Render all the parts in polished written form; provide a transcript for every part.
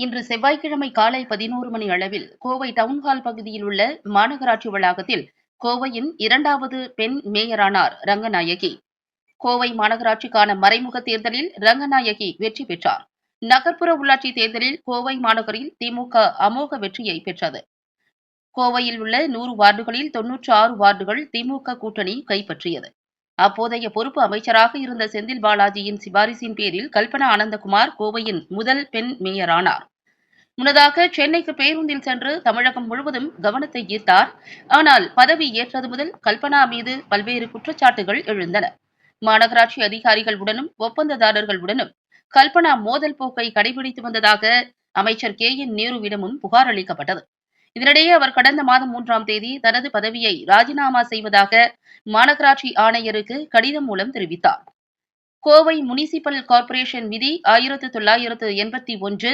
இன்று செவ்வாய்க்கிழமை காலை 11 மணி அளவில் கோவை டவுன்ஹால் பகுதியில் உள்ள மாநகராட்சி வளாகத்தில் கோவையின் 2வது பெண் மேயரானார் ரங்கநாயகி. கோவை மாநகராட்சிக்கான மறைமுக தேர்தலில் ரங்கநாயகி வெற்றி பெற்றார். நகர்ப்புற உள்ளாட்சி தேர்தலில் கோவை மாநகரில் திமுக அமோக வெற்றியை பெற்றது. கோவையில் உள்ள 100 வார்டுகளில் 96 வார்டுகள் திமுக கூட்டணி கைப்பற்றியது. அப்போதைய பொறுப்பு அமைச்சராக இருந்த செந்தில் பாலாஜியின் சிபாரிசின் பேரில் கல்பனா ஆனந்தகுமார் கோவையின் முதல் பெண் மேயரானார். முன்னதாக சென்னைக்கு பேருந்தில் சென்று தமிழகம் முழுவதும் கவனத்தை ஈர்த்தார். ஆனால் பதவி ஏற்றது முதல் கல்பனா மீது பல்வேறு குற்றச்சாட்டுகள் எழுந்தன. மாநகராட்சி அதிகாரிகளுடனும் ஒப்பந்ததாரர்களுடனும் கல்பனா மோதல் போக்கை கடைபிடித்து வந்ததாக அமைச்சர் KN நேருவிடமும் புகார் அளிக்கப்பட்டது. இதனிடையே அவர் கடந்த மாதம் 3ஆம் தேதி தனது பதவியை ராஜினாமா செய்வதாக மாநகராட்சி ஆணையருக்கு கடிதம் மூலம் தெரிவித்தார். கோவை முனிசிபல் கார்ப்பரேஷன் விதி 1981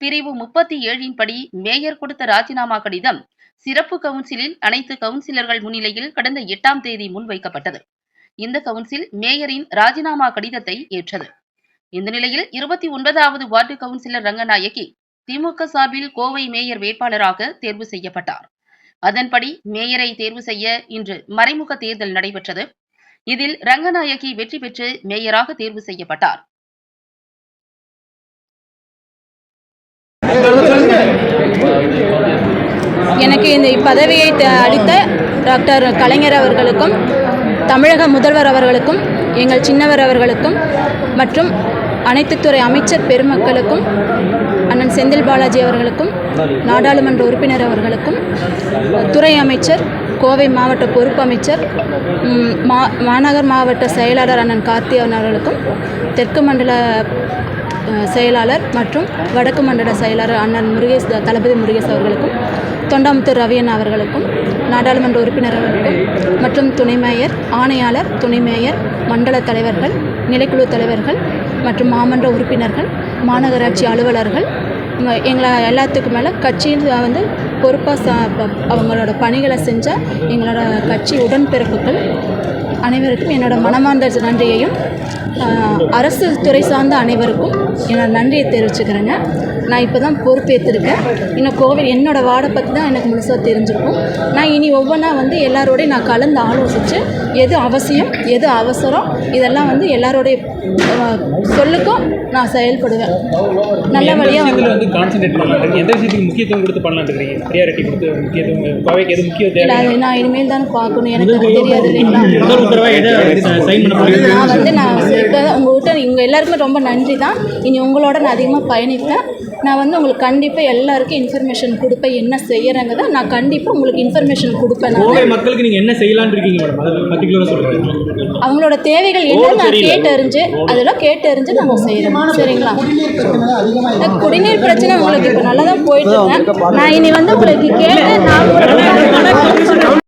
பிரிவு 37 படி மேயர் கொடுத்த ராஜினாமா கடிதம் சிறப்பு கவுன்சிலில் அனைத்து கவுன்சிலர்கள் முன்னிலையில் கடந்த 8ஆம் தேதி முன்வைக்கப்பட்டது. இந்த கவுன்சில் மேயரின் ராஜினாமா கடிதத்தை ஏற்றது. இந்த நிலையில் 29வது வார்டு கவுன்சிலர் ரங்கநாயகி திமுக சார்பில் கோவை மேயர் வேட்பாளராக தேர்வு செய்யப்பட்டார். அதன்படி மேயரை தேர்வு செய்ய இன்று மறைமுக தேர்தல் நடைபெற்றது. இதில் ரங்கநாயகி வெற்றி பெற்று மேயராக தேர்வு செய்யப்பட்டார். எனக்கு இந்த பதவியை அளித்த டாக்டர் கலைஞர் அவர்களுக்கும், தமிழக முதல்வர் அவர்களுக்கும், எங்கள் சின்னவர் அவர்களுக்கும் மற்றும் அனைத்து துறை அமைச்சர் பெருமக்களுக்கும், அண்ணன் செந்தில் பாலாஜி அவர்களுக்கும், நாடாளுமன்ற உறுப்பினர் அவர்களுக்கும், துறை அமைச்சர், கோவை மாவட்ட பொறுப்பு அமைச்சர், மாநகர் மாவட்ட செயலாளர் அண்ணன் கார்த்திகேயன் அவர்களுக்கும், தெற்கு மண்டல செயலாளர் மற்றும் வடக்கு மண்டல செயலாளர் அண்ணன் தளபதி முருகேஷ் அவர்களுக்கும், தொண்டாமுத்தூர் ரவியன் அவர்களுக்கும், நாடாளுமன்ற உறுப்பினர்களுக்கும் மற்றும் துணை மேயர், ஆணையாளர், துணை மேயர், மண்டல தலைவர்கள், நிலைக்குழு தலைவர்கள் மற்றும் மாமன்ற உறுப்பினர்கள், மாநகராட்சி அலுவலர்கள், எங்களை எல்லாத்துக்கும் மேலே கட்சியில் பொறுப்பாக அவங்களோட பணிகளை செஞ்ச எங்களோட கட்சி உடன்பிறப்புகள் அனைவருக்கும் என்னோட மனமார்ந்த நன்றியையும், அரசு துறை சார்ந்த அனைவருக்கும் என்னோட நன்றியை தெரிவிச்சுக்கிறேங்க. நான் இப்போ தான் பொறுப்பேற்றிருக்கேன். இன்னும் கோவில் என்னோடய வார்டை பற்றி தான் எனக்கு முழுசாக தெரிஞ்சிருக்கும். நான் இனி ஒவ்வொன்றா எல்லாரோடையும் நான் கலந்து ஆலோசித்து எது அவசியம், எது அவசரம், இதெல்லாம் எல்லாரோடைய சொல்லுக்கும் நான் செயல்படுவேன். நல்ல வழியாக நான் இனிமேல் தான் பார்க்கணும். எனக்கு தெரியாது இல்லைங்களா. நான் இப்போ உங்கள்கிட்ட எல்லாருக்குமே ரொம்ப நன்றி தான். இனி உங்களோட நான் அதிகமாக பயணிப்பேன். நான் உங்களுக்கு கண்டிப்பாக எல்லாருக்கும் இன்ஃபர்மேஷன் கொடுப்பேன். என்ன செய்யறேங்கிறத நான் கண்டிப்பாக உங்களுக்கு இன்ஃபர்மேஷன் கொடுப்பேன். மக்களுக்கு நீங்கள் என்ன செய்யலான்னு இருக்கீங்க மேடம்? அவங்களோட தேவைகள் என்ன நான் கேட்டறிஞ்சு அதெல்லாம் கேட்டறிஞ்சு நாங்கள் செய்கிறோம். சரிங்களா? குடிநீர் பிரச்சனை உங்களுக்கு இப்போ நல்லா தான் போயிட்டு இருக்கேன். நான் இனி உங்களுக்கு கேட்டு நான்